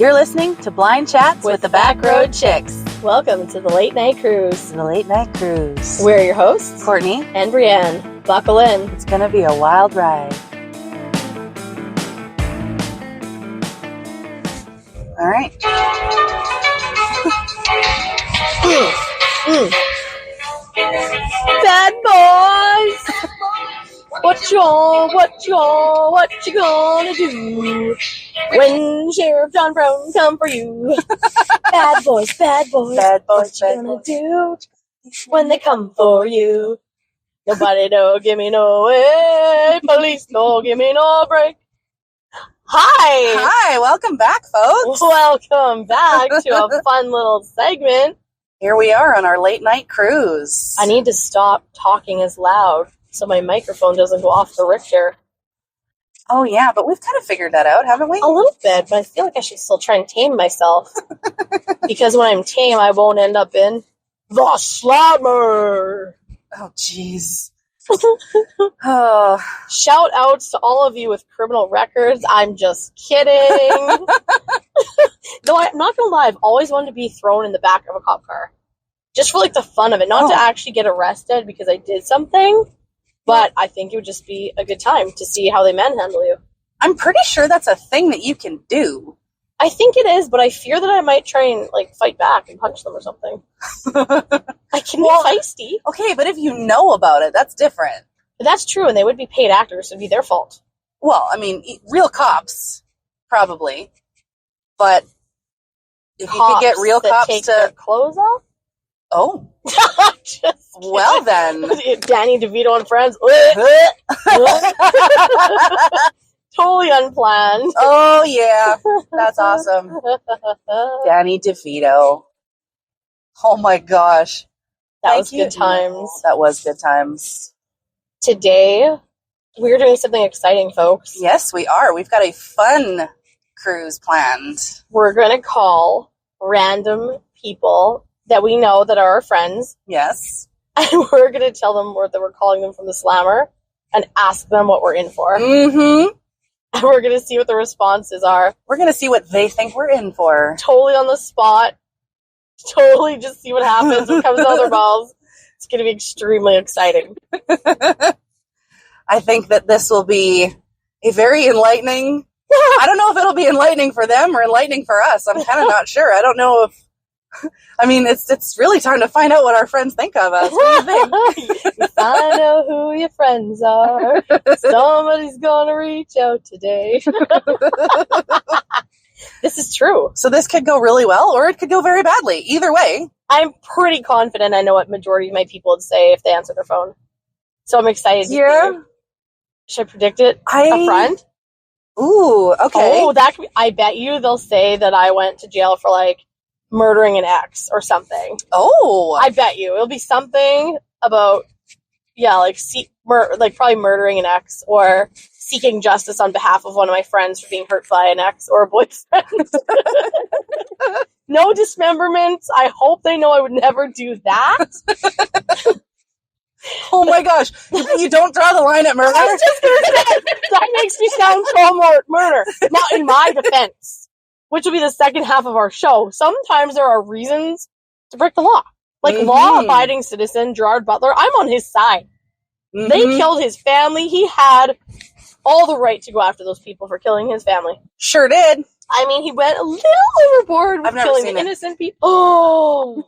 You're listening to Blind Chats with the Backroad Chicks. Welcome to the Late Night Cruise. The Late Night Cruise. We're your hosts, Courtney and Brienne. Buckle in. It's going to be a wild ride. All right. Bad boys! What you gonna do when Sheriff John Brown come for you? Bad boys, what you gonna do when they come for you? Nobody no give me no way, police no give me no break. Hi, welcome back, folks. Welcome back to a fun little segment. Here we are on our late night cruise. I need to stop talking as loud so my microphone doesn't go off the Richter. Oh, yeah, but we've kind of figured that out, haven't we? A little bit, but I feel like I should still try and tame myself. Because when I'm tame, I won't end up in the slammer. Oh, jeez. Oh. Shout outs to all of you with criminal records. I'm just kidding. Though I'm not gonna lie, I've always wanted to be thrown in the back of a cop car. Just for like the fun of it. Not to actually get arrested because I did something, but I think it would just be a good time to see how they manhandle you. I'm pretty sure that's a thing that you can do. I think it is, but I fear that I might try and like fight back and punch them or something. I can be feisty. Okay, but if you know about it, that's different. But that's true, and they would be paid actors, so it'd be their fault. Well, I mean, real cops, probably. But if you could get real cops take to their clothes off? Oh. Well then. Danny DeVito and friends. Totally unplanned. Oh, yeah. That's awesome. Danny DeVito. Oh, my gosh. That was good times. That was good times. Today, we're doing something exciting, folks. Yes, we are. We've got a fun cruise planned. We're going to call random people that we know that are our friends. Yes. And we're going to tell them that we're calling them from the slammer and ask them what we're in for. Mm-hmm. And we're going to see what the responses are. We're going to see what they think we're in for. Totally on the spot. Totally just see what happens, what comes out of their mouths. It's going to be extremely exciting. I think that this will be a very enlightening... I don't know if it'll be enlightening for them or enlightening for us. I'm kind of not sure. I don't know if... I mean, it's really time to find out what our friends think of us. What do you think? I know who your friends are. Somebody's gonna reach out today. This is true. So this could go really well, or it could go very badly. Either way. I'm pretty confident I know what majority of my people would say if they answer their phone. So I'm excited. Yeah. Should I predict it? A friend? Ooh, okay. Oh, that could be, I bet you they'll say that I went to jail for, like, murdering an ex or something. Oh. I bet you. It'll be something about, probably murdering an ex or seeking justice on behalf of one of my friends for being hurt by an ex or a boyfriend. No dismemberments. I hope they know I would never do that. Oh my gosh. You don't draw the line at murder? I was just going to say, that makes me sound so murder. Now, in my defense, which will be the second half of our show, sometimes there are reasons to break the law. Like law-abiding citizen Gerard Butler, I'm on his side. Mm-hmm. They killed his family. He had all the right to go after those people for killing his family. Sure did. I mean, he went a little overboard with killing the innocent people. Oh.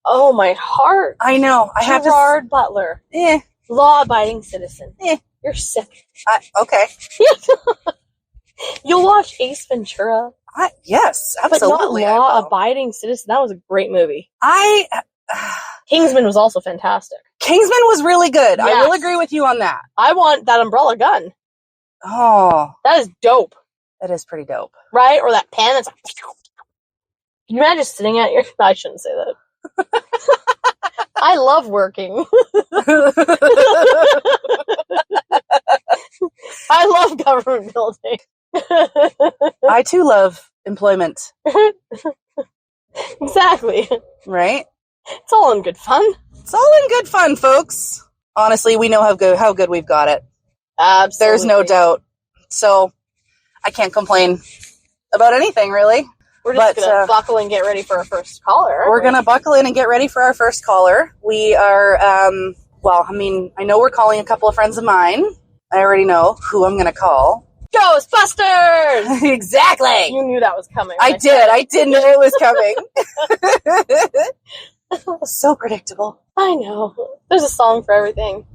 Oh, my heart. I know. I have to... Gerard Butler. Law-abiding citizen. You're sick. Okay. You'll watch Ace Ventura. Yes, absolutely. But not Law-Abiding Citizen. That was a great movie. Kingsman was also fantastic. Kingsman was really good. Yes. I will agree with you on that. I want that umbrella gun. Oh. That is dope. That is pretty dope. Right? Or that pen that's like... Can you imagine sitting at your... I shouldn't say that. I love working. I love government building. I too love employment. Exactly. Right? It's all in good fun. It's all in good fun, folks. Honestly, we know how good we've got it. Absolutely. There's no doubt. So, I can't complain about anything, really. We're just But, going to buckle and get ready for our first caller. We're going to buckle in and get ready for our first caller. We are, I know we're calling a couple of friends of mine. I already know who I'm going to call. Ghostbusters! Exactly! You knew that was coming. I did. I did know it was coming. So predictable. I know. There's a song for everything.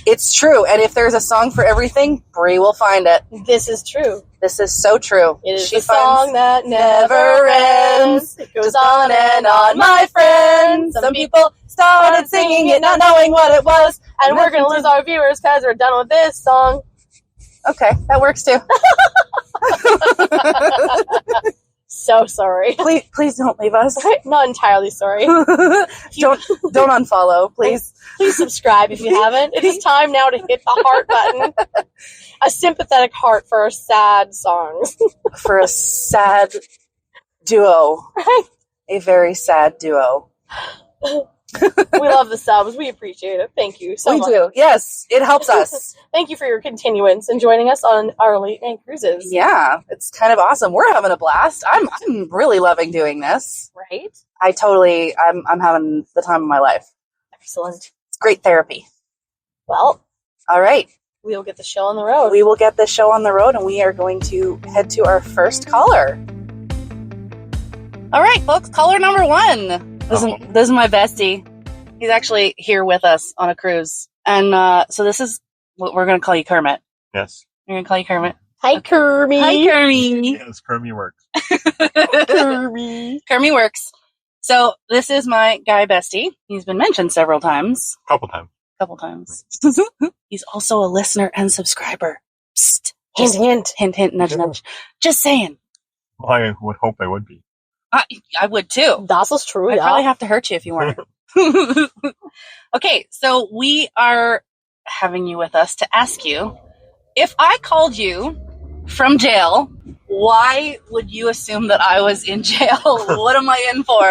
It's true. And if there's a song for everything, Brie will find it. This is true. This is so true. It is a song that never ends. It goes on and on, my friends. Some people started singing it not knowing what it was. And we're going to lose our viewers because we're done with this song. Okay, that works too. So sorry. Please don't leave us. Not entirely sorry. Don't unfollow, please. Please subscribe if you haven't. It is time now to hit the heart button. A sympathetic heart for our sad songs. For a sad duo. A very sad duo. We love the subs. We appreciate it. Thank you so much. We do. Yes, it helps us. Thank you for your continuance and joining us on our late night cruises. Yeah, it's kind of awesome. We're having a blast. I'm really loving doing this. Right? I'm having the time of my life. Excellent. It's great therapy. Well, all right. We'll get the show on the road. We will get this show on the road, and we are going to head to our first caller. All right, folks, caller number 1. This is my bestie. He's actually here with us on a cruise. And so this is what we're going to call you Kermit. Yes. We're going to call you Kermit. Hi, Kermit. Hi, Kermit. Yes, Kermit works. Kermit. Kermit works. So this is my guy bestie. He's been mentioned several times. Couple times. He's also a listener and subscriber. Psst. Hint, hint. Hint, hint, nudge, nudge. Just saying. Well, I would hope I would be. I would too. Das ist true, I'd yeah. probably have to hurt you if you weren't. Okay, so we are having you with us to ask you, if I called you from jail, why would you assume that I was in jail? What am I in for?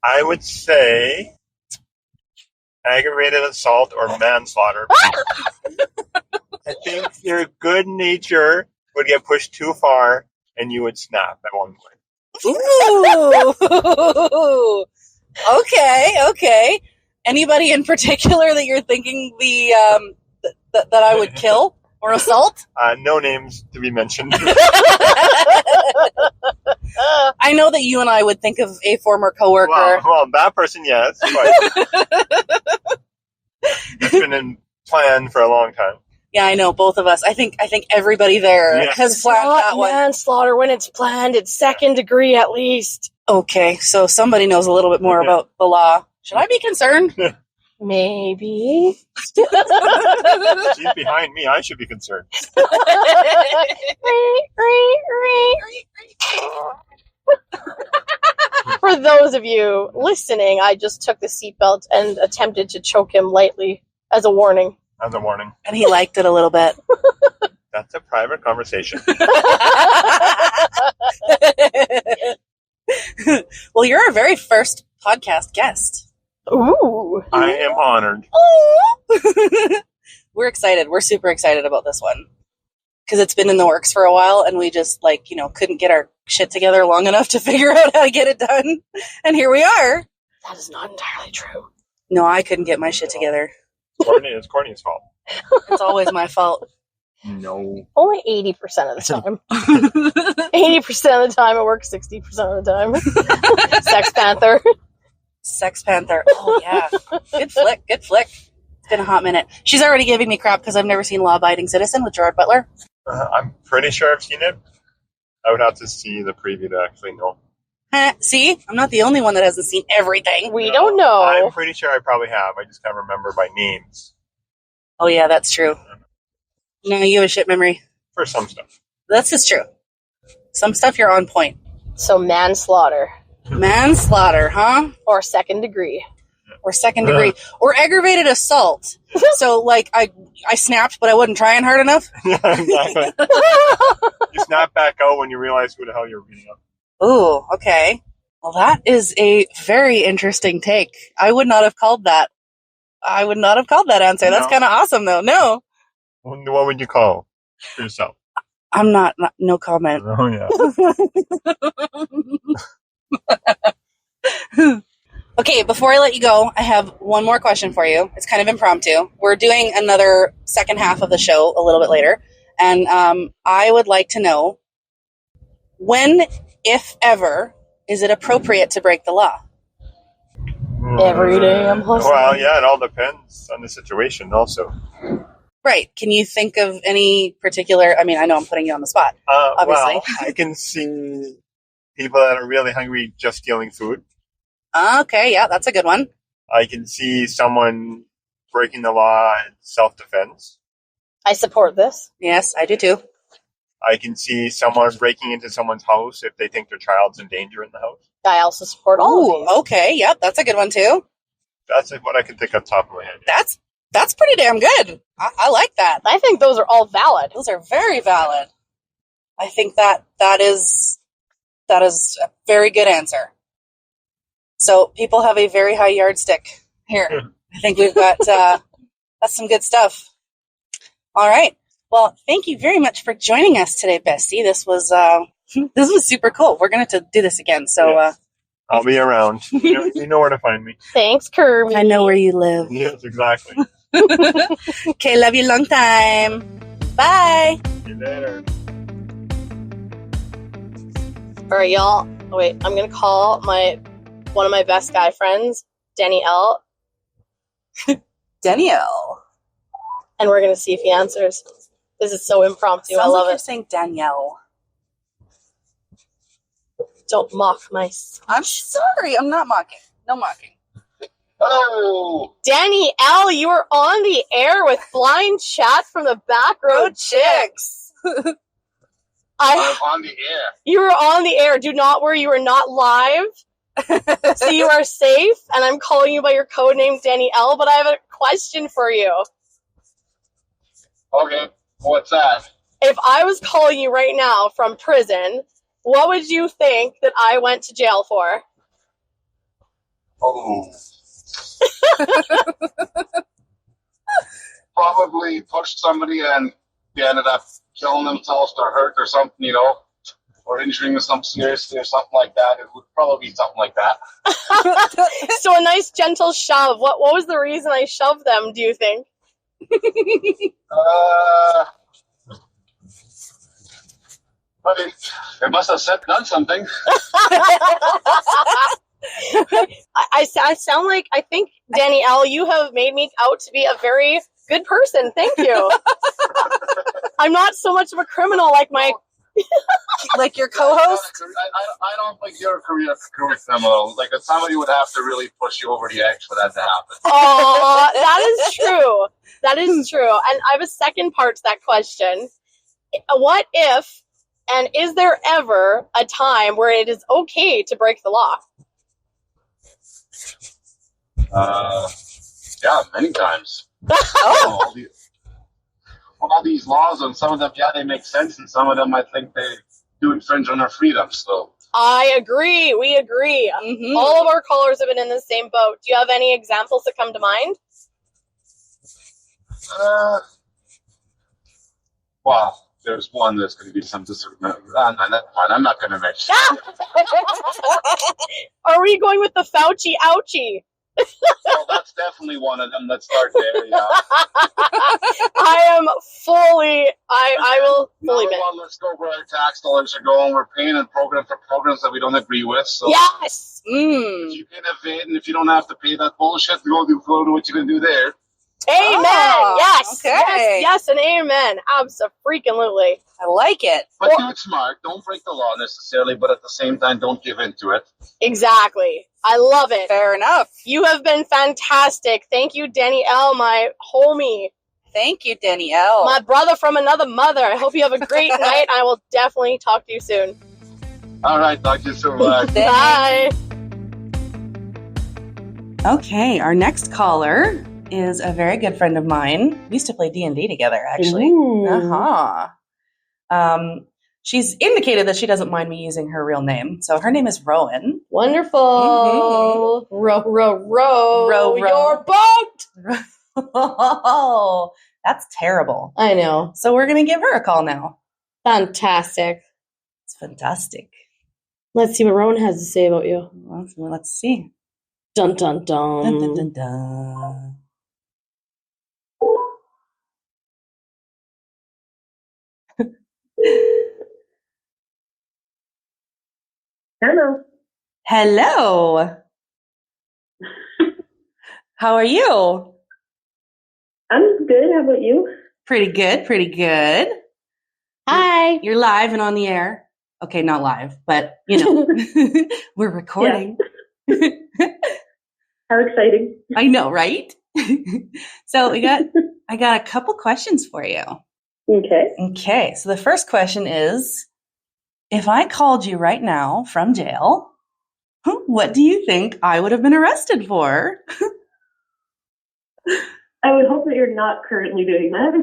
I would say aggravated assault or manslaughter. I think your good nature would get pushed too far and you would snap at one point. Ooh. Okay. Anybody in particular that you're thinking that I would kill or assault? No names to be mentioned. I know that you and I would think of a former coworker. Well, that person, yes. But it's been in plan for a long time. Yeah, I know, both of us. I think everybody there has planned that one. Manslaughter when it's planned. It's second degree at least. Okay, so somebody knows a little bit more about the law. Should I be concerned? Maybe. She's behind me. I should be concerned. For those of you listening, I just took the seatbelt and attempted to choke him lightly as a warning. As a warning. And he liked it a little bit. That's a private conversation. Well, you're our very first podcast guest. Ooh. I am honored. We're excited. We're super excited about this one. Because it's been in the works for a while, and we just, couldn't get our shit together long enough to figure out how to get it done. And here we are. That is not entirely true. No, I couldn't get my shit together. It's Courtney's fault. It's always my fault. No. Only 80% of the time. 80% of the time it works, 60% of the time. Sex Panther. Sex Panther. Oh, yeah. Good flick. It's been a hot minute. She's already giving me crap because I've never seen Law Abiding Citizen with Gerard Butler. I'm pretty sure I've seen it. I would have to see the preview to actually know. See? I'm not the only one that hasn't seen everything. We don't know. I'm pretty sure I probably have. I just can't remember by names. Oh, yeah, that's true. No, you have a shit memory. For some stuff. That's just true. Some stuff you're on point. So manslaughter. Manslaughter, huh? Or second degree. Or second degree. Or aggravated assault. So, I snapped, but I wasn't trying hard enough? Yeah, exactly. You snap back out when you realize who the hell you're beating up. Ooh, okay. Well, that is a very interesting take. I would not have called that. Answer. That's kind of awesome, though. No. What would you call yourself? I'm not no comment. Oh, yeah. Okay, before I let you go, I have one more question for you. It's kind of impromptu. We're doing another second half of the show a little bit later, and I would like to know when, if ever, is it appropriate to break the law? Every day I'm hustling. Well, yeah, it all depends on the situation also. Right. Can you think of any particular... I mean, I know I'm putting you on the spot. Obviously. Well, I can see people that are really hungry just stealing food. Okay, yeah, that's a good one. I can see someone breaking the law in self-defense. I support this. Yes, I do too. I can see someone breaking into someone's house if they think their child's in danger in the house. I also support all of these. Ooh, okay, yep, that's a good one too. That's what I can think of top of my head. That's pretty damn good. I like that. I think those are all valid. Those are very valid. I think that is a very good answer. So people have a very high yardstick here. I think we've got that's some good stuff. All right. Well, thank you very much for joining us today, Bestie. This was super cool. We're going to do this again. So I'll be around. You know where to find me. Thanks, Kirby. I know where you live. Yes, exactly. Okay, love you long time. Bye. See you later. All right, y'all. Wait, I'm going to call one of my best guy friends, Danny L., Danielle. and we're going to see if he answers. This is so impromptu. Sounds I love like you're it. saying Danielle. Don't mock my... I'm sorry. I'm not mocking. No mocking. Oh, Danny L., you are on the air with Blind Chat from the Back Road Chicks. I'm on the air. You are on the air. Do not worry. You are not live. So you are safe, and I'm calling you by your code name, Danny L., but I have a question for you. Okay, what's that? If I was calling you right now from prison, what would you think that I went to jail for? Oh. Probably pushed somebody and they ended up killing themselves or hurt or something, you know, or injuring themselves seriously or something like that. It would probably be something like that. So a nice gentle shove. What was the reason I shoved them, do you think? But it must have done something. I sound like, I think, Danny L., you have made me out to be a very good person. Thank you. I'm not so much of a criminal like my... Like your co-host? I don't think you're a career criminal. Like, somebody would have to really push you over the edge for that to happen. Oh, that is true. That is true. And I have a second part to that question. What if, and is there ever a time where it is okay to break the law? Yeah, many times. All these laws, and some of them, yeah, they make sense, and some of them I think they do infringe on our freedom. So I agree. We agree. Mm-hmm. All of our callers have been in the same boat. Do you have any examples that come to mind? Well, there's one that's going to be some disagreement. No, that's fine. I'm not going to mention. Are we going with the Fauci ouchie? Well, that's definitely one of them. Let's start there. Yeah. I will fully Number admit. one, let's go where our tax dollars are going. We're paying in for programs that we don't agree with. So Yes. if you can evade, and if you don't have to pay that bullshit, go do what you're going to do there. Amen. Oh, Yes. okay. Yes, and amen. Abso-freaking-lutely. I like it. But do it smart. Don't break the law necessarily, but at the same time, don't give in to it. Exactly. I love it. Fair enough. You have been fantastic. Thank you, Danny L., my homie, Thank you, Danielle. my brother from another mother. I hope you have a great night. I will definitely talk to you soon. All right, talk to you soon. Bye. Bye. Okay, our next caller is a very good friend of mine. We used to play D&D together, actually. Ooh. Uh-huh. She's indicated that she doesn't mind me using her real name. So her name is Rowan. Wonderful. Row, row, row. Row, row. Your boat. Oh, that's terrible. I know. So we're going to give her a call now. Fantastic. It's fantastic. Let's see what Rowan has to say about you. Well, let's see. Dun dun dun. Dun, dun, dun, dun. Hello. Hello. How are you? I'm good. How about you? Pretty good, pretty good. Hi. You're live and on the air. Okay, not live, but you know, we're recording. How exciting. I know, right? So I got a couple questions for you. Okay. Okay, so the first question is, if I called you right now from jail, what do you think I would have been arrested for? I would hope that you're not currently doing that.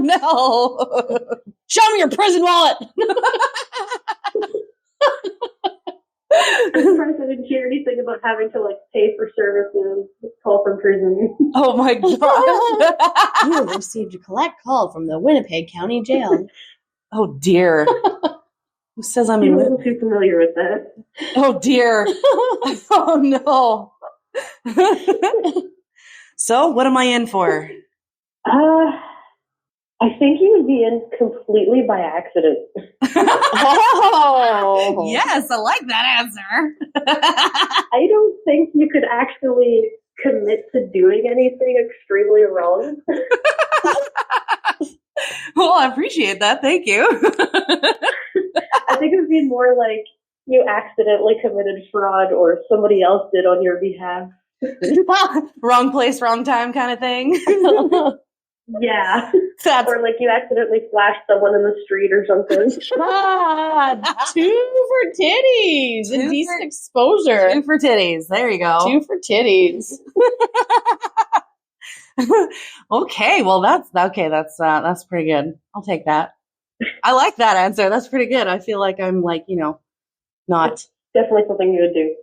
No. Show me your prison wallet. I'm surprised I didn't hear anything about having to pay for services, call from prison. Oh my god. You have received a collect call from the Winnipeg County Jail. Oh dear. Who says I'm I'm in a little too familiar with that. Oh dear. Oh no. So, what am I in for? I think you would be in completely by accident. Oh. Yes, I like that answer. I don't think you could actually commit to doing anything extremely wrong. Well, I appreciate that. Thank you. I think it would be more like you accidentally committed fraud or somebody else did on your behalf. Wrong place, wrong time kind of thing. Yeah. That's Or you accidentally flashed someone in the street or something. God, 2 for titties. 2 Indecent for- exposure. 2 for titties. There you go. 2 for titties. Okay, well that's pretty good. I'll take that. I like that answer. That's pretty good. I feel like I'm not Definitely something you would do.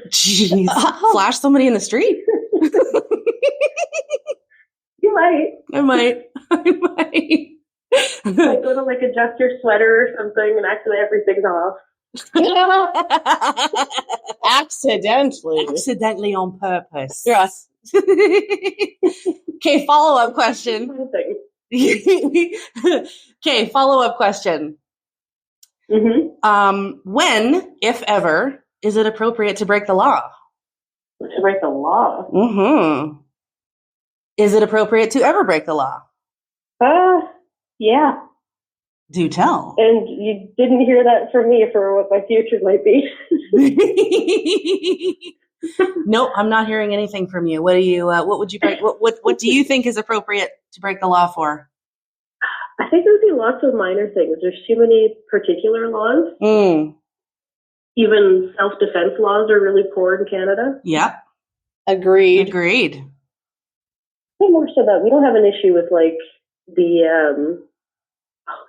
jeez, flash somebody in the street. You might. I might. Go to adjust your sweater or something and accidentally everything's off. Accidentally. Accidentally on purpose. Yes. Okay, follow-up question. Something. Okay, follow-up question. Mm-hmm. When, if ever, is it appropriate to break the law? To break the law. Mm-hmm. Is it appropriate to ever break the law? Yeah. Do tell. And you didn't hear that from me for what my future might be. Nope, I'm not hearing anything from you. What do you? What would you break? What do you think is appropriate to break the law for? I think there would be lots of minor things. There's too many particular laws. Mm. Even self-defense laws are really poor in Canada. Yep. Agreed. Agreed. I think more so that we don't have an issue with the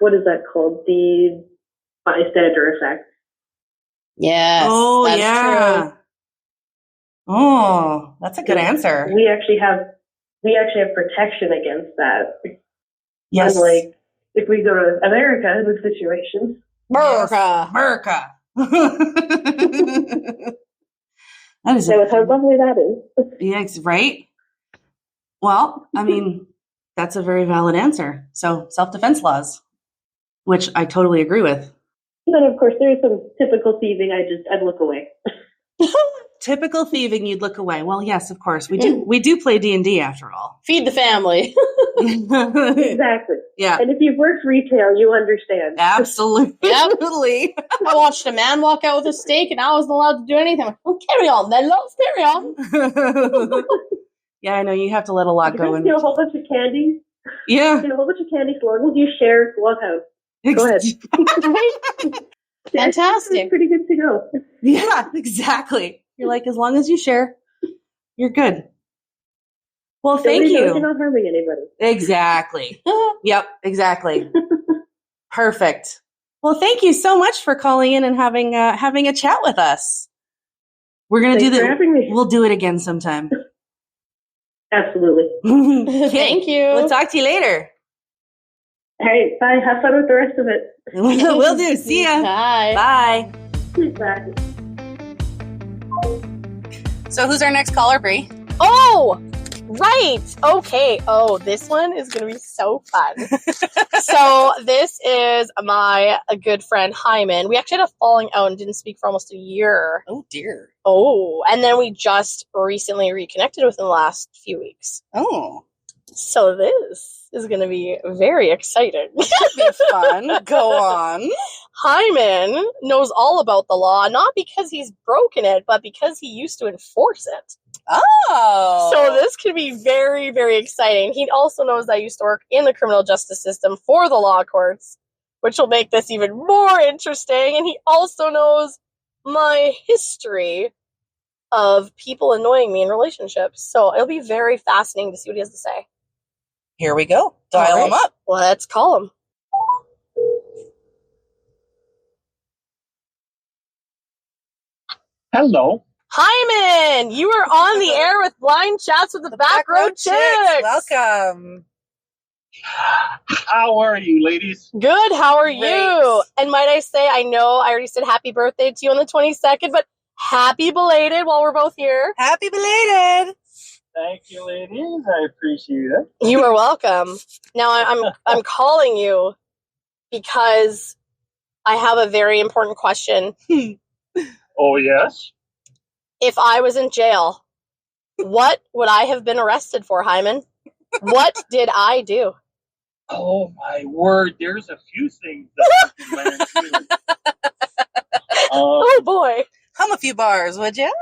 what is that called? The bystander effect. Yes. Oh that's yeah. true. Oh, that's a good answer. We actually have protection against that. Yes. Unlike if we go to America in this situation. America. America. That is So how lovely that is. yes, right? Well, I mean, that's a very valid answer. So, self-defense laws, which I totally agree with. And then of course there's some typical thieving. I'd look away. Typical thieving, you'd look away. Well, yes, of course. We do play D&D after all. Feed the family. Exactly. Yeah. And if you've worked retail, you understand. Absolutely. Absolutely. I watched a man walk out with a steak and I wasn't allowed to do anything. I'm like, oh, carry on then, love, carry on. Yeah, I know. You have to let a lot go in. You a whole bunch of candy. Yeah. You a whole bunch of candy as long as you share one house. Go ahead. Fantastic. It's pretty good to go. Yeah, exactly. You're like, as long as you share, you're good. Well, thank Nobody knows you. You're not harming anybody. Exactly. Yep, exactly. Perfect. Well, thank you so much for calling in and having a chat with us. We're gonna Thanks do for that. having me. We'll do it again sometime. Absolutely. Okay. Thank you. We'll talk to you later. All right, bye. Have fun with the rest of it. Will do. See ya. Bye. Bye. Bye. So who's our next caller, Bree? Oh, right. Okay. Oh, this one is going to be so fun. So this is my good friend Hyman. We actually had a falling out and didn't speak for almost a year. Oh dear. Oh, and then we just recently reconnected within the last few weeks. Oh. So this is going to be very exciting. That'd be fun. Go on. Hyman knows all about the law, not because he's broken it, but because he used to enforce it. Oh. So this could be very, very exciting. He also knows that I used to work in the criminal justice system for the law courts, which will make this even more interesting. And he also knows my history of people annoying me in relationships. So it'll be very fascinating to see what he has to say. Here we go. Dial All him right. up. Let's call him. Hello. Hyman, you are on the air with Blind Chats with the Back Row Chicks. Welcome. How are you, ladies? Good, how are you? Great. And might I say, I know I already said happy birthday to you on the 22nd, but happy belated while we're both here. Happy belated. Thank you, ladies. I appreciate it. You are welcome. Now I'm calling you because I have a very important question. Oh, yes? If I was in jail, what would I have been arrested for, Hyman? What did I do? Oh, my word. There's a few things that you can learn, too. Oh boy. Hum a few bars, would you?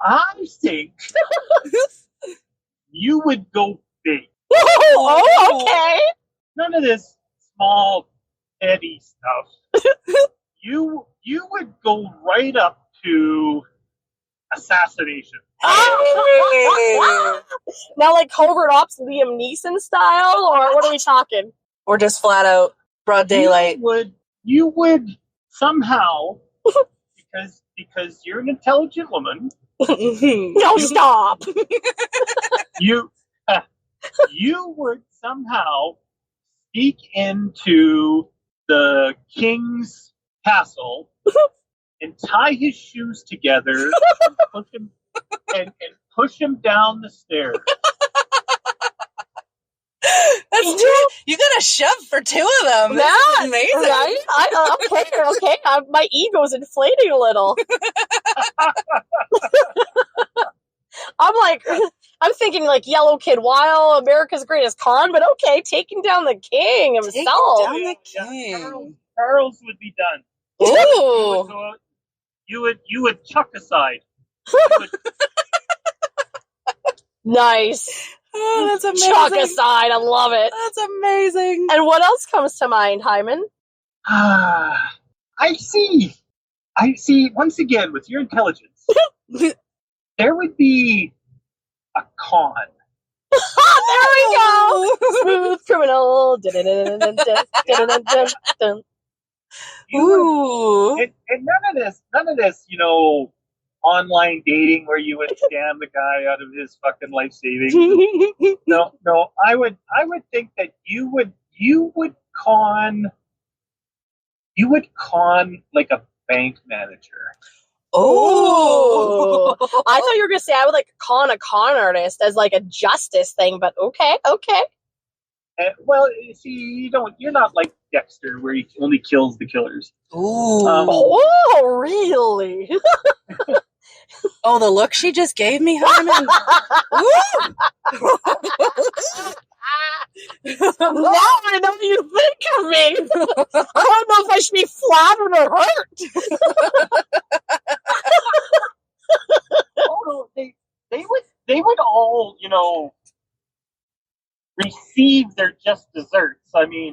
I think you would go big. Oh, okay. None of this small, petty stuff. You would go right up to assassination. Now, like covert ops, Liam Neeson style, or what are we talking? Or just flat out broad daylight. You would somehow, because you're an intelligent woman, No, stop. you would somehow sneak into the king's castle and tie his shoes together and push him down the stairs. That's two. You got a shove for two of them. This is amazing. Right? Okay. My ego's inflating a little. I'm thinking like Yellow Kid Wild, America's Greatest Con, but okay, taking down the king himself. Taking down the king. Charles would be done. Ooh. You would chuck aside. Nice. Oh, that's amazing. Chuck aside, I love it. That's amazing. And what else comes to mind, Hyman? I see. Once again, with your intelligence, there would be a con. There we go. Smooth criminal. Dun-dun-dun-dun-dun-dun-dun-dun. Ooh. And none of this, online dating where you would scam the guy out of his fucking life savings. No, I would think that you would con like a bank manager. Oh, I thought you were gonna say I would like con a con artist as like a justice thing, but okay. Well, see, you're not like Dexter where he only kills the killers. Ooh. Oh, really? Oh, the look she just gave me, Hyman. Now I know what you think of me. I don't know if I should be flattered or hurt. Oh, they would all, receive their just desserts. I mean,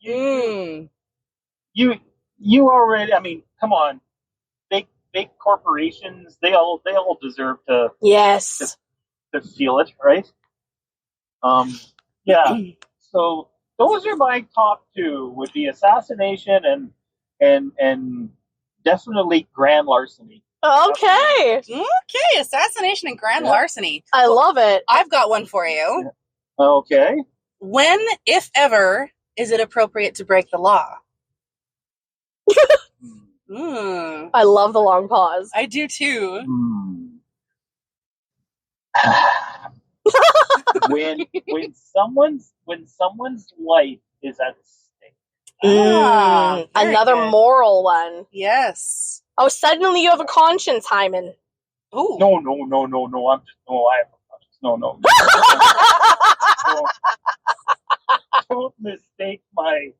you already. I mean, come on, big corporations. They all deserve to Yes. to feel it, right? Yeah. So those are my top two. Would be assassination and definitely grand larceny. Okay. Okay, assassination and grand Yeah. larceny. I love it. I've got one for you. Okay. When, if ever, is it appropriate to break the law? Hmm. I love the long pause. I do too. when someone's life is at stake. Ah, very Another good. moral one. Yes. Oh, suddenly you have a conscience, Hyman. Ooh. No. I'm just I have a conscience. No. Don't mistake my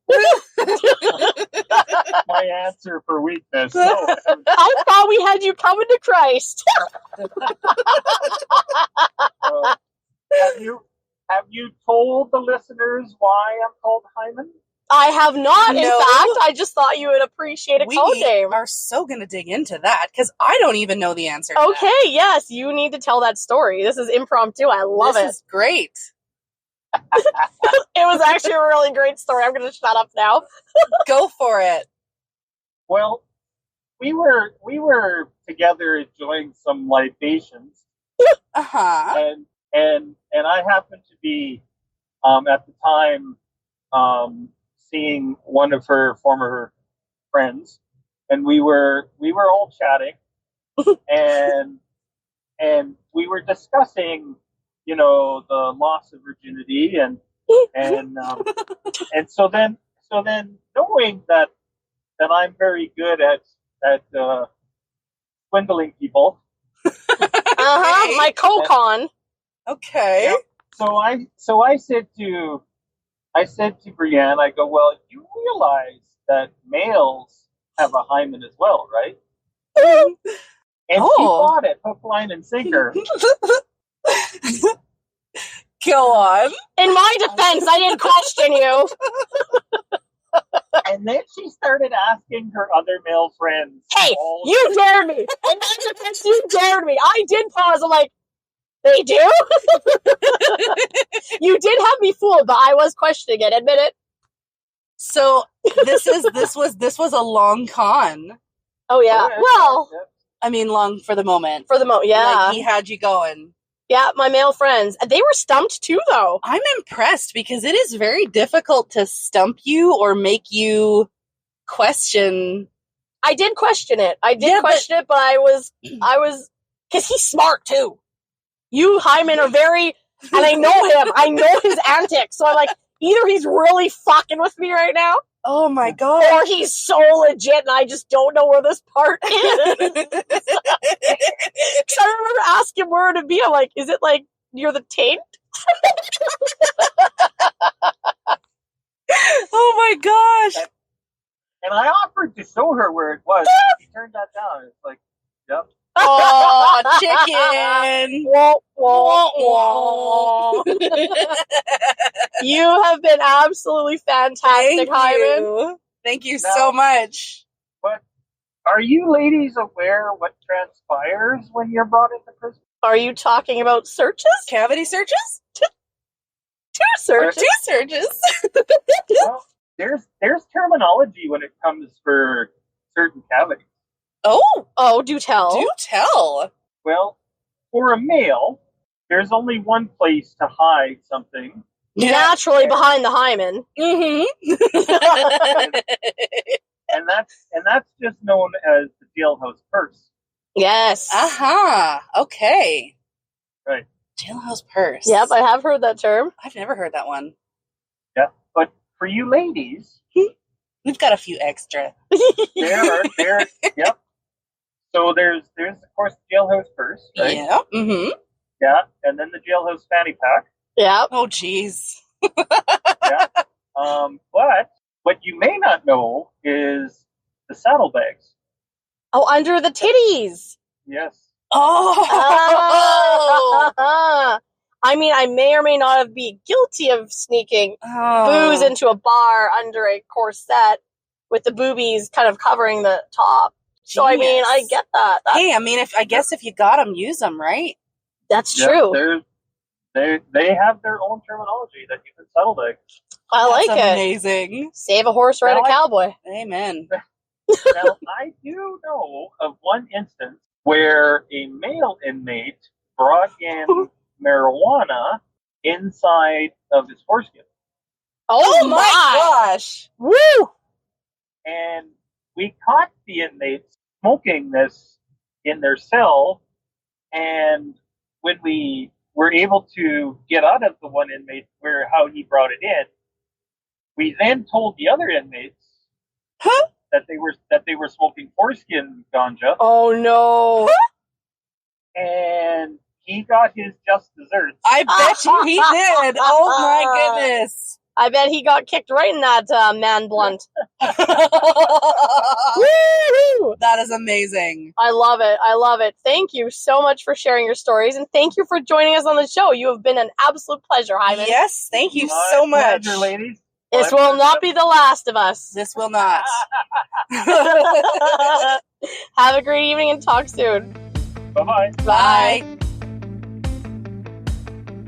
answer for weakness. No. I thought we had you coming to Christ. Have you told the listeners why I'm called Hyman? I have not, in No. fact. I just thought you would appreciate a code We name. are so going to dig into that because I don't even know the answer to Okay, that. yes, you need to tell that story. This is impromptu. I love This it. is great. It was actually a really great story. I'm going to shut up now. Go for it. Well, we were together enjoying some libations, Uh-huh. and I happened to be at the time seeing one of her former friends, and we were all chatting, and we were discussing, the loss of virginity, and so then knowing that I'm very good at swindling people. Uh-huh, my Cocon. Okay. Yep. So I said to Brienne, I go, well, you realize that males have a hymen as well, right? And she bought it, hook, line, and sinker. Go on. In my defense, I didn't question you. And then she started asking her other male friends. Hey, you dared me. In my defense, you dared me. I did pause. I'm like, they do? You did have me fooled, but I was questioning it. Admit it. So this was a long con. Oh, yeah. Well, I mean, long for the moment. for the moment, yeah. Like he had you going. Yeah, my male friends. They were stumped too, though. I'm impressed because it is very difficult to stump you or make you question. I did question it. I did Yeah, question it, but I was, because he's smart too. You, Hyman, are very, and I know him. I know his antics. So I'm like, either he's really fucking with me right now, Oh my god. or he's so legit and I just don't know where this part is. Because I remember asking where it'd be. I'm like, is it like near the taint? Oh my gosh. And I offered to show her where it was. She turned that down. It's like, yep. Oh, chicken. Wah, wah, wah. You have been absolutely fantastic, Hyman. Thank you so much. But are you ladies aware what transpires when you're brought into prison? Are you talking about searches? Cavity searches? Two searches? Two searches. Well, there's terminology when it comes for certain cavities. Oh, do tell. Do tell. Well, for a male, there's only one place to hide something. Naturally behind the hymen. Mm-hmm. And that's just known as the jailhouse purse. Yes. Uh-huh. Okay. Right. Jailhouse purse. Yep, I have heard that term. I've never heard that one. Yeah. But for you ladies, We've got a few extra. there. Yep. So there's of course the jailhouse purse, right? Yeah. Mm-hmm. Yeah. And then the jailhouse fanny pack. Yep. Oh, jeez. Yeah. But what you may not know is the saddlebags. Oh, under the titties. Yes. Oh. I mean, I may or may not be guilty of sneaking booze into a bar under a corset with the boobies kind of covering the top. So, I mean, I get that. Hey, I mean, I guess if you got them, use them, right? That's true. They have their own terminology that you can saddlebag. I like That's it. amazing. Save a horse, ride a cowboy. Amen. Now, I do know of one instance where a male inmate brought in marijuana inside of his foreskin. Oh, my gosh. Woo! And we caught the inmates smoking this in their cell. And when we were able to get out of the one inmate how he brought it in, we then told the other inmates that they were smoking foreskin ganja, Oh no. and he got his just desserts. I bet you he did. Oh my goodness. I bet he got kicked right in that man blunt. Woo! That is amazing. I love it. I love it. Thank you so much for sharing your stories, and thank you for joining us on the show. You have been an absolute pleasure, Hyman. Yes, thank you My so much. pleasure, ladies. This My will pleasure. not be the last of us. This will not. Have a great evening and talk soon. Bye-bye. Bye.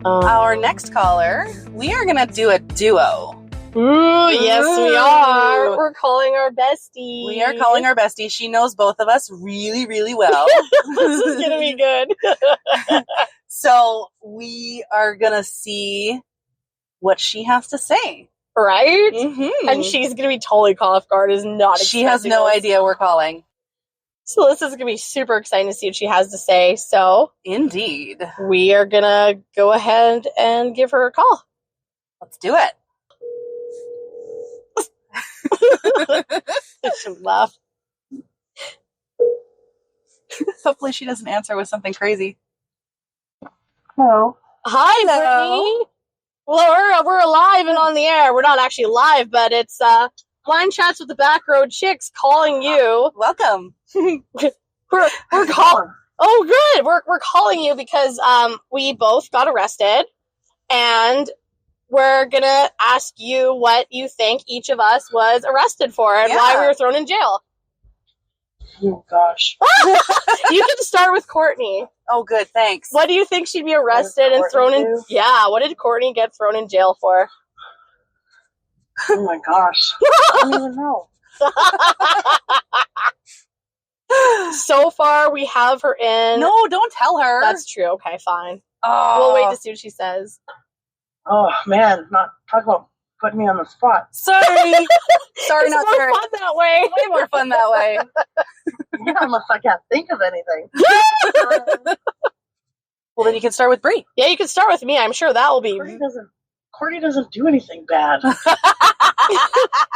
Our next caller, we are going to do a duo. Ooh, yes, we Ooh. are. We're calling our bestie. We are calling our bestie. She knows both of us really, really well. This is gonna be good. So we are going to see what she has to say. Right? Mm-hmm. And she's gonna be totally caught off guard. Is not. She has expecting no us. idea we're calling. So this is gonna be super exciting to see what she has to say. So Indeed. we are gonna go ahead and give her a call. Let's do it. She laughed. Hopefully she doesn't answer with something crazy. Hello. Hi, Hello. Brittany. Well, we're live and on the air. We're not actually live, but it's Wine Chats with the Back Road Chicks calling you. Welcome. We're calling. Oh, good. We're calling you because we both got arrested, and we're gonna ask you what you think each of us was arrested for and why we were thrown in jail. Oh gosh. You can start with Courtney. Oh, good. Thanks. What do you think she'd be arrested and thrown in? do? Yeah, what did Courtney get thrown in jail for? Oh my gosh. I don't even know. So far, we have her in. No, don't tell her. That's true. Okay, fine. Oh. We'll wait to see what she says. Oh man, not talk about putting me on the spot. Sorry. Sorry, It's not more sorry. fun that way. Way more fun that way. Yeah, unless I can't think of anything. Well, then you can start with Brie. Yeah, you can start with me. I'm sure that will be Courtney doesn't do anything bad.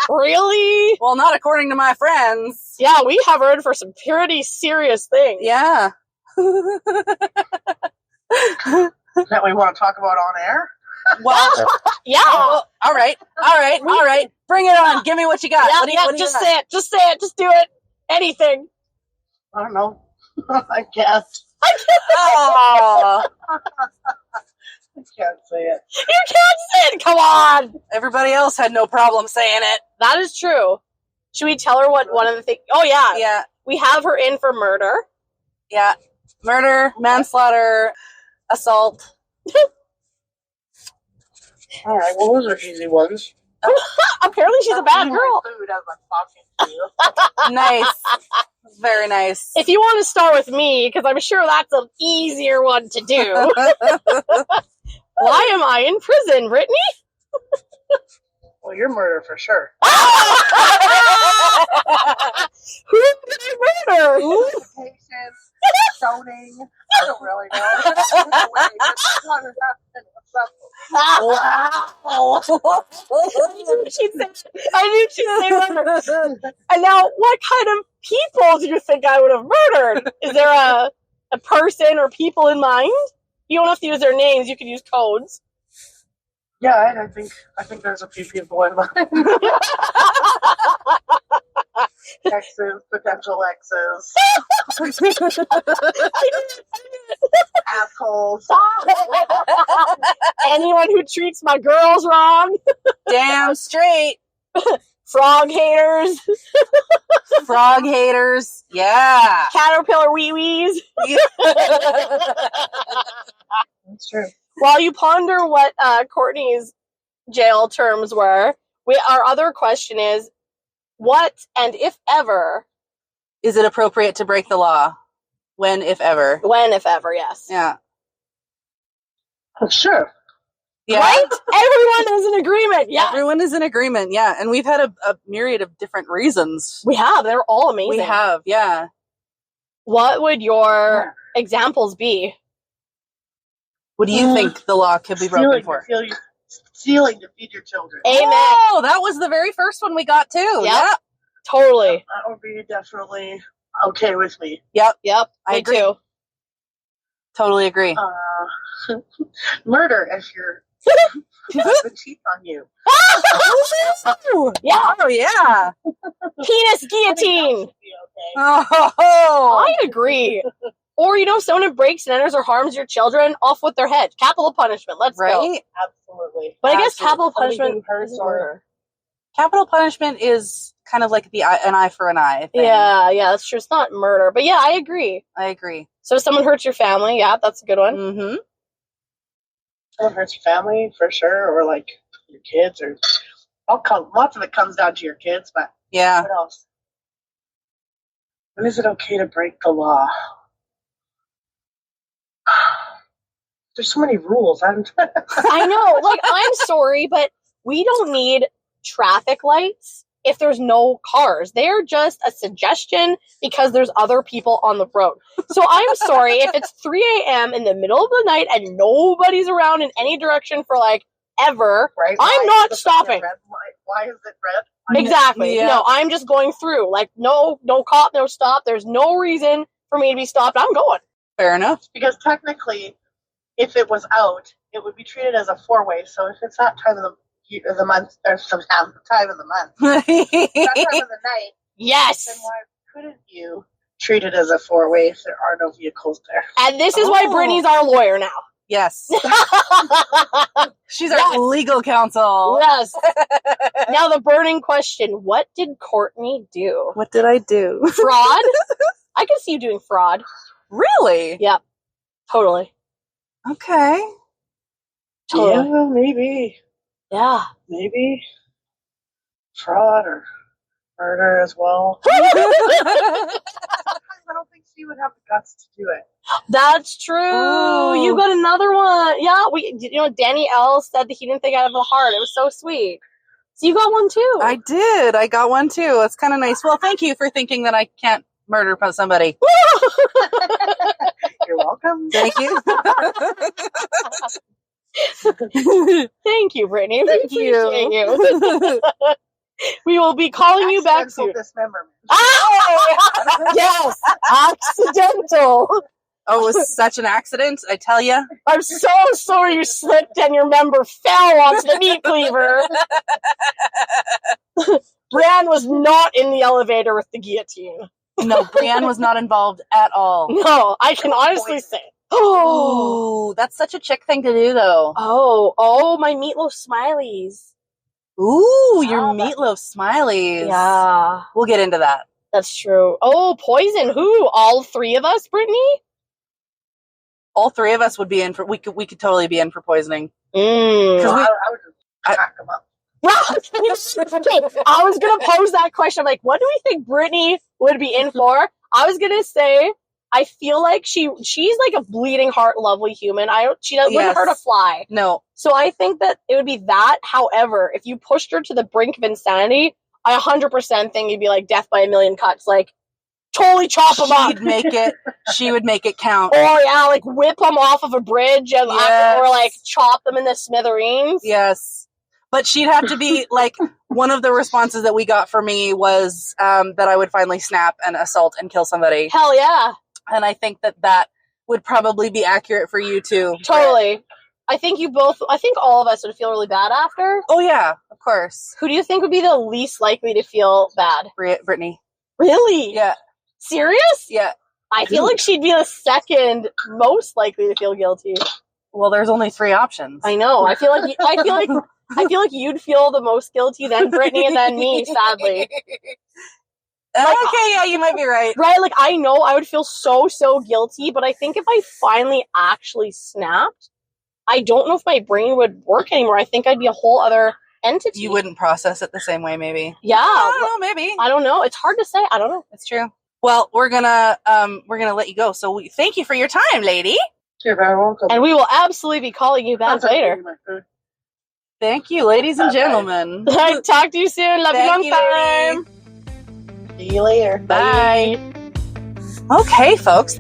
really. Well, not according to my friends. Yeah, we have her in for some pretty serious things. Yeah. That we want to talk about on air? Well, Yeah. all right. Bring it on. Give me what you got. Yeah, What do you, yeah, what do you just got? say it. Just say it. Just do it. Anything. I don't know. I guess. Oh, I can't say it. You can't say it. Come on. everybody else had no problem saying it. That is true. Should we tell her what one of the things? Oh, yeah. Yeah. We have her in for murder. Yeah. Murder, manslaughter, assault. All right. Well, those are easy ones. Apparently, she's a bad Eating girl. my food as I'm talking to you. Nice. Very nice. If you want to start with me, because I'm sure that's an easier one to do. Why am I in prison, Brittany? Well, you're murder for sure. Who did I murder? Patient, stoning. I don't really know. Wow. I knew she'd say murder. And now, what kind of people do you think I would have murdered? Is there a person or people in mind? You don't have to use their names. You can use codes. Yeah, I think there's a few people in mind. Exes, potential exes, assholes. Anyone who treats my girls wrong. Damn straight. Frog haters. Frog haters. Yeah. Caterpillar wee-wees. That's true. While you ponder what Courtney's jail terms were, our other question is, what, and if ever, Is it appropriate to break the law? When, if ever. When, if ever, yes. Yeah. Oh, sure. Yeah. Right? Everyone is in agreement. Yeah. Everyone is in agreement. Yeah. And we've had a myriad of different reasons. We have. They're all amazing. We have. Yeah. What would your examples be? What do you think the law could be broken for? Stealing to feed your children. Amen. Oh, that was the very first one we got too. Yep. Yeah. Totally. That would be definitely okay with me. Yep. Yep. I Me agree. too. Totally agree. Murder if your husband cheats on you. Yeah. Oh yeah. Penis guillotine. Should be okay. Oh. I agree. Or, someone breaks and enters or harms your children, off with their head. Capital punishment. Let's go. Right. Absolutely. But I guess Absolutely. capital punishment Somebody who hurts is or- murder. Capital punishment is kind of like an eye for an eye thing. Yeah, that's true. It's not murder. But yeah, I agree. I agree. So if someone hurts your family, yeah, that's a good one. Mm-hmm. Someone hurts your family for sure, or like your kids, or lots of it comes down to your kids. But Yeah. what else? When is it okay to break the law? There's so many rules. I know. Like, I'm sorry, but we don't need traffic lights if there's no cars. They're just a suggestion because there's other people on the road. So I'm sorry if it's 3 a.m. in the middle of the night and nobody's around in any direction for ever. Right? I'm Why not is the fucking stopping. red light? Why is it red? Exactly. Yeah. No, I'm just going through. No cop, no stop. There's no reason for me to be stopped. I'm going. Fair enough. Because technically, if it was out, it would be treated as a four-way. So if it's that time of the month, or some time of the month, that time of the night, Yes. then why couldn't you treat it as a four-way if there are no vehicles there? And this is why Oh. Brittany's our lawyer now. Yes. She's our legal counsel. Yes. Now the burning question: what did Courtney do? What did I do? Fraud? I can see you doing fraud. Really? Yep. Totally. Okay. Totally. Yeah, maybe. Yeah. Maybe. Fraud or murder as well. I don't think she would have the guts to do it. That's true. Ooh. You got another one. Yeah, Danny L said that he didn't think out of the heart. It was so sweet. So you got one too. I did. I got one too. It's kind of nice. Well, thank you for thinking that I can't murder somebody. You're welcome. Thank you. Thank you, Brittany. We Thank appreciate you. you. We will be calling you back Accidental soon. dismemberment. Oh, yes, accidental. Oh, it was such an accident, I tell you. I'm so sorry you slipped and your member fell onto the meat cleaver. Brianne was not in the elevator with the guillotine. No, Brianne was not involved at all. No, I can honestly say. Oh, Ooh, that's such a chick thing to do, though. oh, my meatloaf smileys. Ooh, your Oh, meatloaf smileys. Yeah, We'll get into that. that's true. Oh, poison. Who? All three of us, Brittany? All three of us would be in for. We could totally be in for poisoning. Mm. So we- I would just pack them up. Okay, I was gonna pose that question. I'm like, what do we think Brittany would be in for? I was gonna say, I feel like she's like a bleeding heart, lovely human. She wouldn't Yes. hurt a fly. No. So I think that it would be that. However, if you pushed her to the brink of insanity, I 100% think you'd be like death by a million cuts. Like, totally chop them up. She would make it count. Or yeah, like whip them off of a bridge and Yes. or like chop them in the smithereens. Yes. But she'd have to be like one of the responses that we got for me was that I would finally snap and assault and kill somebody. Hell yeah. And I think that would probably be accurate for you too. Totally. I think all of us would feel really bad after. Oh yeah, of course. Who do you think would be the least likely to feel bad? Brittany. Really? Yeah. Serious? Yeah. I feel like she'd be the second most likely to feel guilty. Well, there's only 3 options. I know. I feel like you'd feel the most guilty, then Brittany, and then me, sadly. Okay, yeah, you might be right. Right? Like, I know I would feel so guilty, but I think if I finally actually snapped, I don't know if my brain would work anymore. I think I'd be a whole other entity. You wouldn't process it the same way, maybe. Yeah. I don't know, maybe. I don't know. It's hard to say. I don't know. It's true. Well, we're gonna let you go. So we thank you for your time, lady. You're very welcome. And we will absolutely be calling you back later. Thank you, ladies and gentlemen. Talk to you soon. Love you long Thank you, lady. time. See you later. Bye. Okay, folks.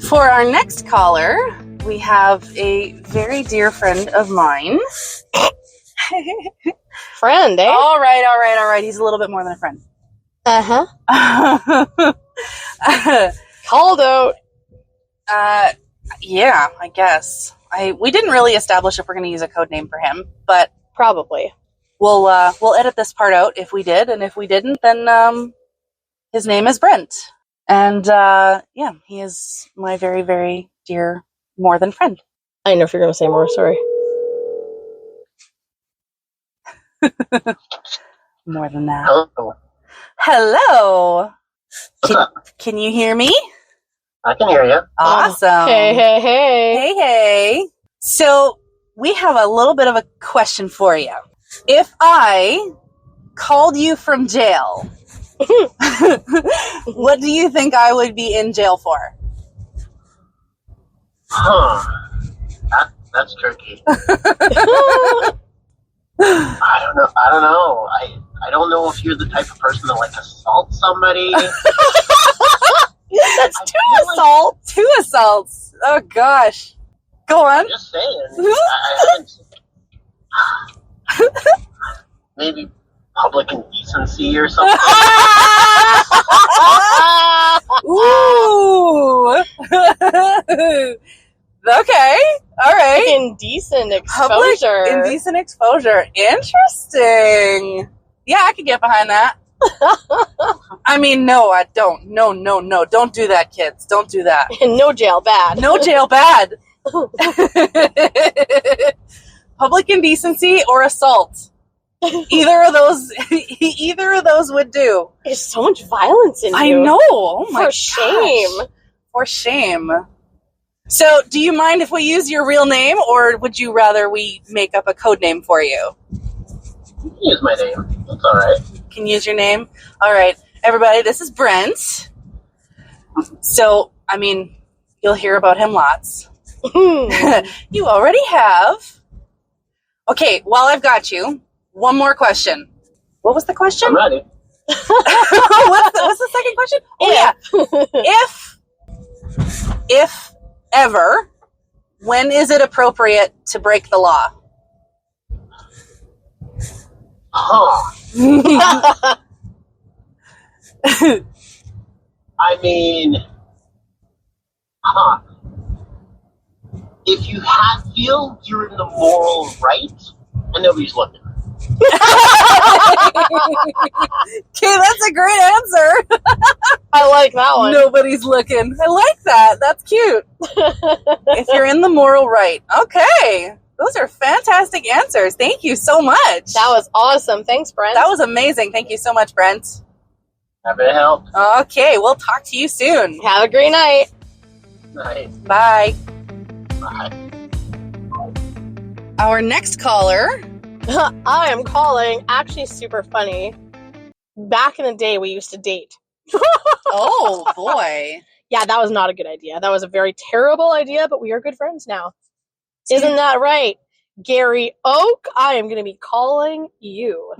For our next caller, we have a very dear friend of mine. Friend, eh? All right. He's a little bit more than a friend. Uh-huh. Called out. Yeah, I guess. We didn't really establish if we're going to use a code name for him, but Probably. we'll edit this part out if we did, and if we didn't, then his name is Brent, and yeah, he is my very, very dear, more than friend. I didn't know if you were going to say more. Sorry. More than that. Hello. Hello. Can you hear me? I can hear you. Awesome. Hey. Hey. So we have a little bit of a question for you. If I called you from jail, what do you think I would be in jail for? Huh. That's tricky. I don't know. I don't know if you're the type of person that assaults somebody. That's two assaults. 2 assaults. Oh gosh. Go on. I'm just saying. I haven't. Maybe public indecency or something. Ooh. Okay. All right. Indecent Public exposure. indecent exposure. Interesting. Yeah, I could get behind that. I mean, no, I don't. No. Don't do that, kids. Don't do that. No jail, bad. No jail, bad. Public indecency or assault. Either of those would do. There's so much violence in you. I know. Oh my For gosh. shame. For shame. So, do you mind if we use your real name, or would you rather we make up a code name for you? You can use my name. That's all right. Can you use your name? All right, everybody, this is Brent. So, I mean, you'll hear about him lots. You already have. Okay, while I've got you, one more question. What was the question? I'm ready. What's the second question? Oh, yeah. If ever, when is it appropriate to break the law? Huh. I mean, if you feel you're in the moral right and nobody's looking. Okay, that's a great answer. I like that one. Nobody's looking. I like that. That's cute. If you're in the moral right. Okay. Those are fantastic answers. Thank you so much. That was awesome. Thanks, Brent. That was amazing. Thank you so much, Brent. Happy to help. Okay, we'll talk to you soon. Have a great night. Nice. Bye. Bye. Our next caller. I am calling. Actually, super funny. Back in the day, we used to date. Oh, boy. Yeah, that was not a good idea. That was a very terrible idea, but we are good friends now. Isn't that right? Gary Oak, I am going to be calling you,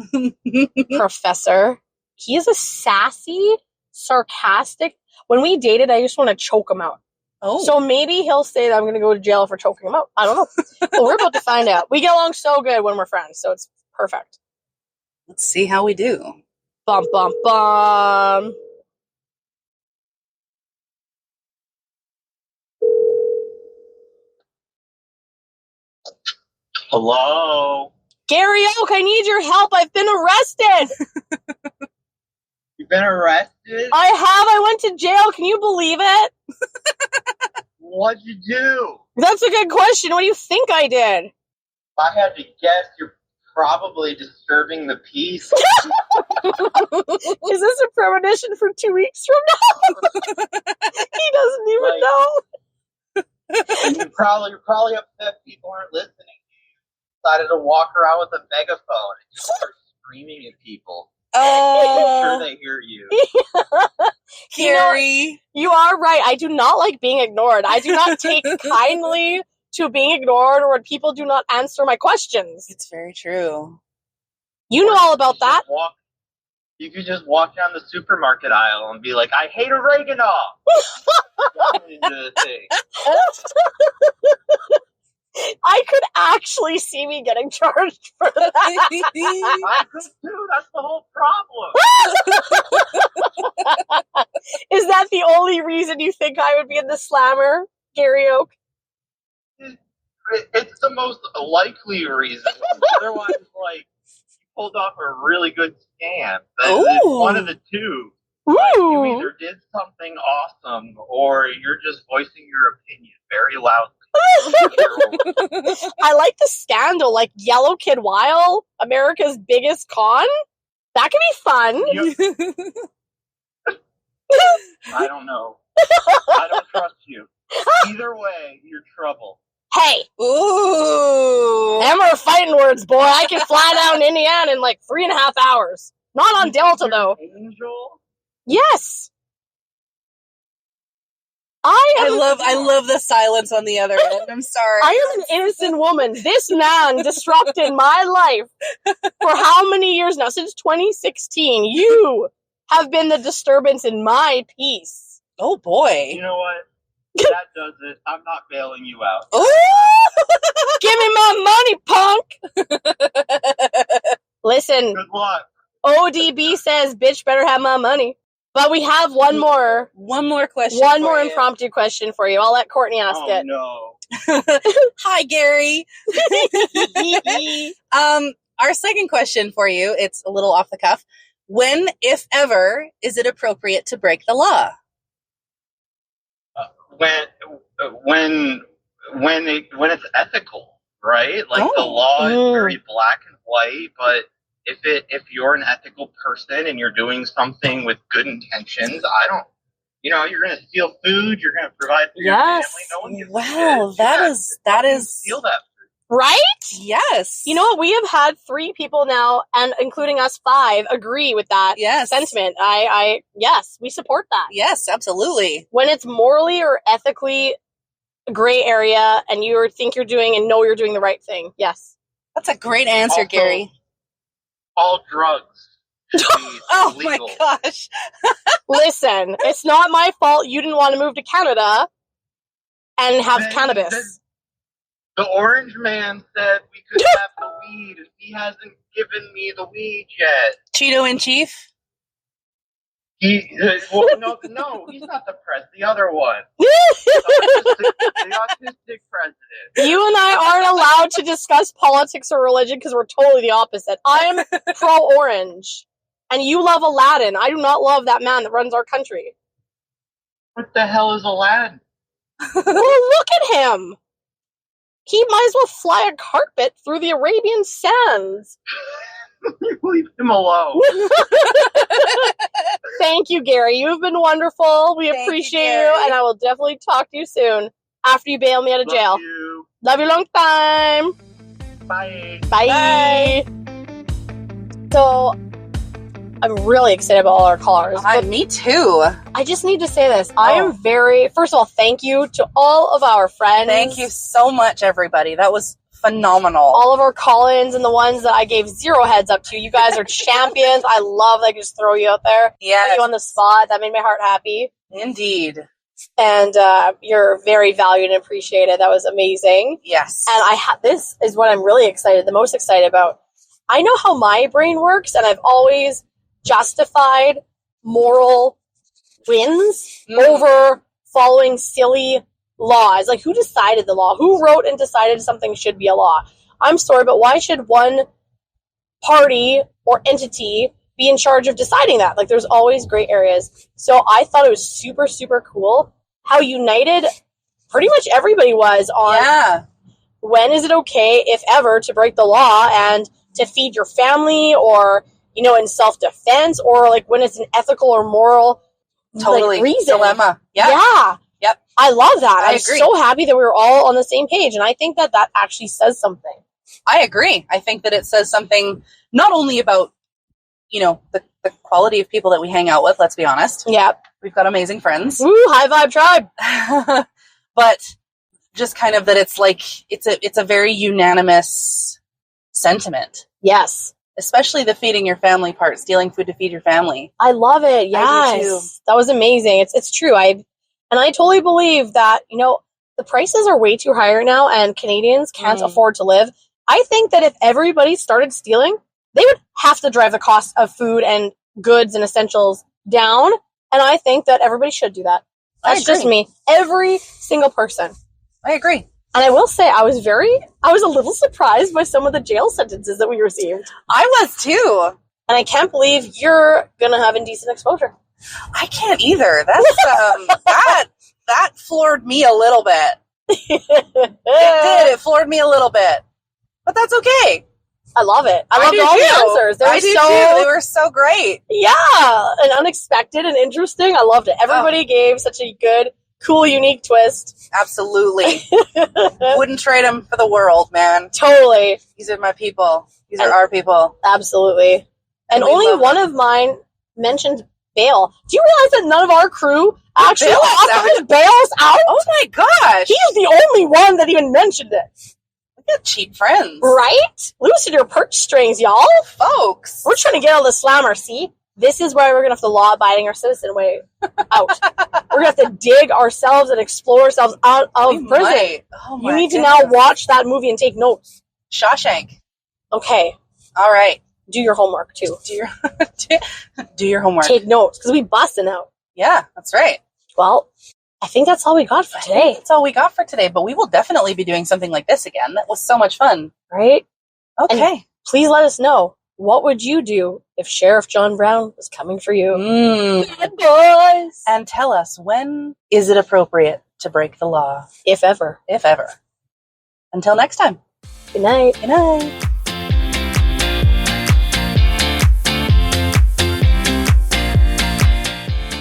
Professor. He is a sassy, sarcastic. When we dated, I just want to choke him out. Oh. So maybe he'll say that I'm going to go to jail for choking him out. I don't know. But we're about to find out. We get along so good when we're friends, so it's perfect. Let's see how we do. Bum, bum, bum. Hello. Gary Oak, I need your help. I've been arrested. You've been arrested? I have. I went to jail. Can you believe it? What'd you do? That's a good question. What do you think I did? If I had to guess, you're probably disturbing the peace. Is this a premonition for 2 weeks from now? He doesn't even know. You're probably upset people aren't listening. You decided to walk around with a megaphone and just start screaming at people. I'm sure Oh. they hear you. You know, Gary. you are right. I do not like being ignored. I do not take kindly to being ignored or when people do not answer my questions. It's very true. You know all about that. You could just walk down the supermarket aisle and be like, I hate oregano. Into the thing. I could actually see me getting charged for that. I could too. That's the whole problem. Is that the only reason you think I would be in the slammer, Gary Oak? It's the most likely reason. Otherwise, like, you pulled off a really good scam. It's Ooh. one of the two. Like, you Ooh. either did something awesome or you're just voicing your opinion very loudly. I like the scandal, like Yellow Kid Wild, America's biggest con. That could be fun. I don't know. I don't trust you. Either way, you're trouble. Hey, Ooh. them are fighting words, boy. I can fly down to Indiana in like 3.5 hours. Not on Delta, though. Angel? Yes. I love the silence on the other end. I'm sorry. I am an innocent woman. This man disrupted my life for how many years now? Since 2016. You have been the disturbance in my peace. Oh boy. You know what? That does it. I'm not bailing you out. Ooh. Give me my money, punk! Listen, Good luck. ODB says, bitch better have my money. But we have one more question. One for more you. impromptu question for you. I'll let Courtney ask Oh, it. no. Hi, Gary. Our second question for you, it's a little off the cuff. When, if ever, is it appropriate to break the law? When it's ethical, right? Like the law is very black and white, but if you're an ethical person and you're doing something with good intentions, you're going to steal food, you're going to provide for your family. No one gives a shit. that is Steal that food. Right? yes. You know what? We have had 3 people now, and including us 5, agree with that Yes. sentiment. Yes, we support that. Yes, absolutely. When it's morally or ethically a gray area and you think you're doing and know you're doing the right thing. Yes. That's a great answer, Also, Gary. All drugs should be Oh legal. my gosh. Listen, it's not my fault you didn't want to move to Canada and have Man, cannabis. The orange man said we could have the weed, and he hasn't given me the weed yet. Cheeto in chief. No, he's not the president. The other one, the autistic president. You and I aren't allowed to discuss politics or religion because we're totally the opposite. I'm pro-orange. And you love Aladdin. I do not love that man that runs our country. What the hell is Aladdin? Well, look at him. He might as well fly a carpet through the Arabian sands. Leave him alone. Thank you, Gary. You've been wonderful. We Thank you, appreciate you, Gary. and I will definitely talk to you soon after you bail me out of jail. Love you. Love you long time. Bye. Bye. So, I'm really excited about all our callers. But Me too. I just need to say this. I am first of all, thank you to all of our friends. Thank you so much, everybody. That was phenomenal. All of our call-ins and the ones that I gave 0 heads up to. You guys are champions. I love that I can just throw you out there. Put Yes, you on the spot. That made my heart happy. indeed. And you're very valued and appreciated. That was amazing. Yes. And this is what I'm really the most excited about. I know how my brain works, and I've always justified moral wins over following silly laws. Like, who decided the law? Who wrote and decided something should be a law? I'm sorry, but why should one party or entity be in charge of deciding that? Like, there's always gray areas. So I thought it was super, super cool how united pretty much everybody was on when is it okay, if ever, to break the law and to feed your family or, in self-defense, or like when it's an ethical or moral reason. Dilemma. Yeah. Yep. I love that. I I'm agree. so happy that we were all on the same page, and I think that actually says something. I agree. I think that it says something not only about, you know, the quality of people that we hang out with, let's be honest. Yeah. We've got amazing friends. Woo, high vibe tribe. But just kind of that it's like, it's a very unanimous sentiment. Yes. Especially the feeding your family part, stealing food to feed your family. I love it. Yes. I do too. That was amazing. It's true. I totally believe that, you know, the prices are way too high right now and Canadians can't afford to live. I think that if everybody started stealing, they would have to drive the cost of food and goods and essentials down. And I think that everybody should do that. That's just me. Every single person. I agree. And I will say, I was a little surprised by some of the jail sentences that we received. I was too. And I can't believe you're going to have indecent exposure. I can't either. That's, that floored me a little bit. It floored me a little bit. But that's okay. I love it. I loved all the answers. They were so great. Yeah, and unexpected and interesting. I loved it. Everybody gave such a good, cool, unique twist. Absolutely. Wouldn't trade them for the world, man. Totally. These are my people. These are our people. Absolutely. And only one of mine mentioned bail. Do you realize that none of our crew actually offered bails out? Oh my gosh. He's the only one that even mentioned it. We got cheap friends. Right? Loosen your purse strings, y'all. Folks. We're trying to get out of the slammer, see? This is where we're going to have to law-abiding our citizen way out. We're going to have to dig ourselves and explore ourselves out of prison. Oh you need to now watch that movie and take notes. Shawshank. Okay. All right. Do your homework, too. Do your homework. Take notes, because we busting out. Yeah, that's right. Well, I think that's all we got for today. That's all we got for today, but we will definitely be doing something like this again. That was so much fun. Right? Okay. And please let us know, what would you do if Sheriff John Brown was coming for you? Good boys. And tell us, when is it appropriate to break the law? If ever. If ever. Until next time. Good night. Good night.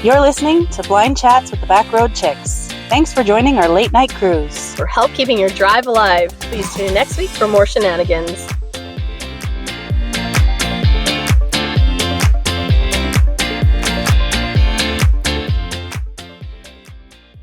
You're listening to Blind Chats with the Backroad Chicks. Thanks for joining our late night cruise. For help keeping your drive alive, please tune in next week for more shenanigans.